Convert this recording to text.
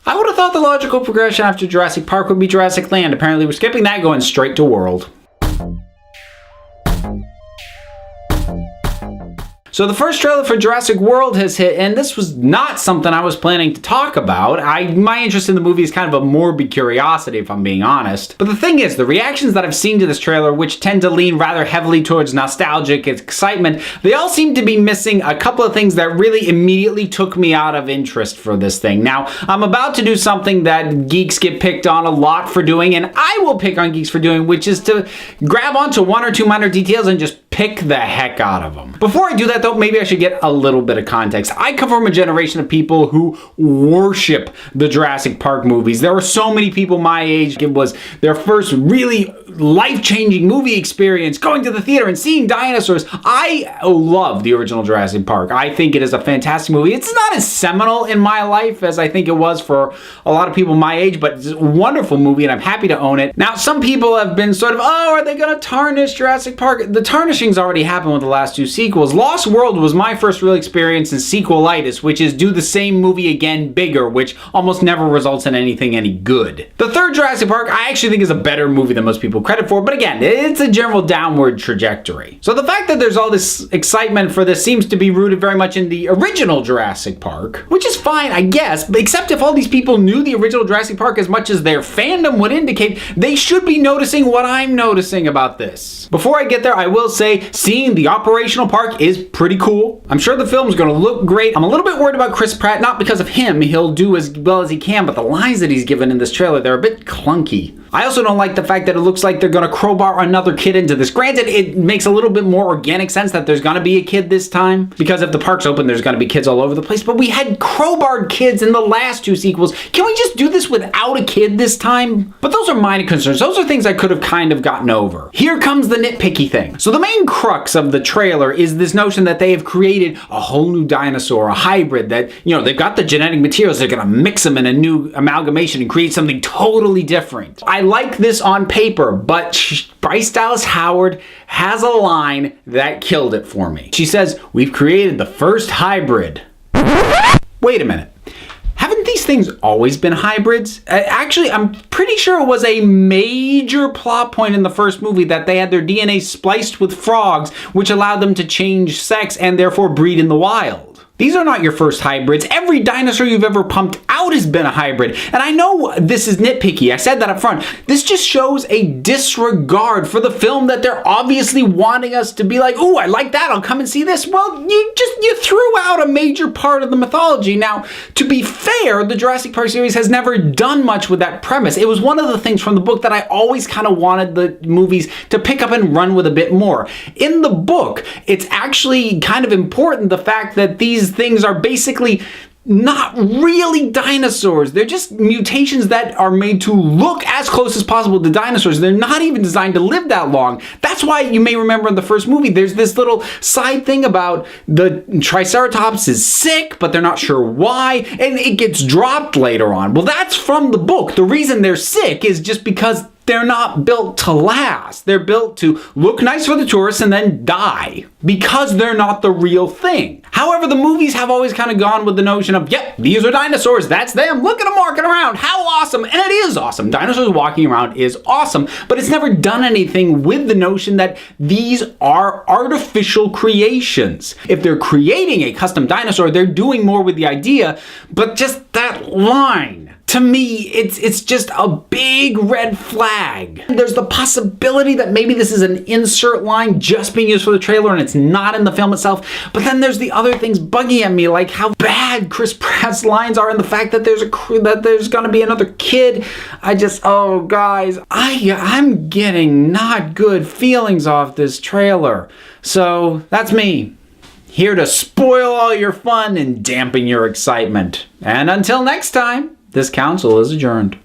I would have thought the logical progression after Jurassic Park would be Jurassic Land. Apparently we're skipping that, going straight to World. So the first trailer for Jurassic World has hit, and this was not something I was planning to talk about. My interest in the movie is kind of a morbid curiosity, if I'm being honest. But the thing is, the reactions that I've seen to this trailer, which tend to lean rather heavily towards nostalgic excitement, they all seem to be missing a couple of things that really immediately took me out of interest for this thing. Now, I'm about to do something that geeks get picked on a lot for doing, and I will pick on geeks for doing, which is to grab onto one or two minor details and just pick the heck out of them. Before I do that though, maybe I should get a little bit of context. I come from a generation of people who worship the Jurassic Park movies. There were so many people my age, it was their first really life-changing movie experience, going to the theater and seeing dinosaurs. I love the original Jurassic Park. I think it is a fantastic movie. It's not as seminal in my life as I think it was for a lot of people my age, but it's a wonderful movie and I'm happy to own it. Now, some people have been sort of, oh, are they gonna tarnish Jurassic Park? The tarnishing's already happened with the last two sequels. Lost World was my first real experience in sequelitis, which is do the same movie again bigger, which almost never results in anything any good. The third Jurassic Park, I actually think is a better movie than most people credit for, but again, it's a general downward trajectory. So the fact that there's all this excitement for this seems to be rooted very much in the original Jurassic Park, which is fine, I guess, but except if all these people knew the original Jurassic Park as much as their fandom would indicate, they should be noticing what I'm noticing about this. Before I get there, I will say, seeing the operational park is pretty cool. I'm sure the film's gonna look great. I'm a little bit worried about Chris Pratt, not because of him, he'll do as well as he can, but the lines that he's given in this trailer, they're a bit clunky. I also don't like the fact that it looks like they're gonna crowbar another kid into this. Granted, it makes a little bit more organic sense that there's gonna be a kid this time, because if the park's open, there's gonna be kids all over the place, but we had crowbarred kids in the last two sequels. Can we just do this without a kid this time? But those are minor concerns. Those are things I could have kind of gotten over. Here comes the nitpicky thing. So the main crux of the trailer is this notion that they have created a whole new dinosaur, a hybrid that, you know, they've got the genetic materials, they're gonna mix them in a new amalgamation and create something totally different. I like this on paper, but Bryce Dallas Howard has a line that killed it for me. She says, "We've created the first hybrid." Wait a minute. Haven't these things always been hybrids? Actually, I'm pretty sure it was a major plot point in the first movie that they had their DNA spliced with frogs, which allowed them to change sex and therefore breed in the wild. These are not your first hybrids. Every dinosaur you've ever pumped out has been a hybrid. And I know this is nitpicky. I said that up front. This just shows a disregard for the film that they're obviously wanting us to be like, ooh, I like that, I'll come and see this. Well, you threw out a major part of the mythology. Now, to be fair, the Jurassic Park series has never done much with that premise. It was one of the things from the book that I always kind of wanted the movies to pick up and run with a bit more. In the book, it's actually kind of important, the fact that these things are basically not really dinosaurs. They're just mutations that are made to look as close as possible to dinosaurs. They're not even designed to live that long. That's why you may remember in the first movie, there's this little side thing about the Triceratops is sick, but they're not sure why, and it gets dropped later on. Well, that's from the book. The reason they're sick is just because they're not built to last. They're built to look nice for the tourists and then die, because they're not the real thing. However, the movies have always kind of gone with the notion of, yep, these are dinosaurs, that's them, look at them walking around, how awesome, and it is awesome. Dinosaurs walking around is awesome, but it's never done anything with the notion that these are artificial creations. If they're creating a custom dinosaur, they're doing more with the idea, but just that line, to me, it's just a big red flag. There's the possibility that maybe this is an insert line just being used for the trailer and it's not in the film itself. But then there's the other things bugging at me, like how bad Chris Pratt's lines are and the fact that there's gonna be another kid. Oh guys, I'm getting not good feelings off this trailer. So that's me, here to spoil all your fun and dampen your excitement. And until next time, this council is adjourned.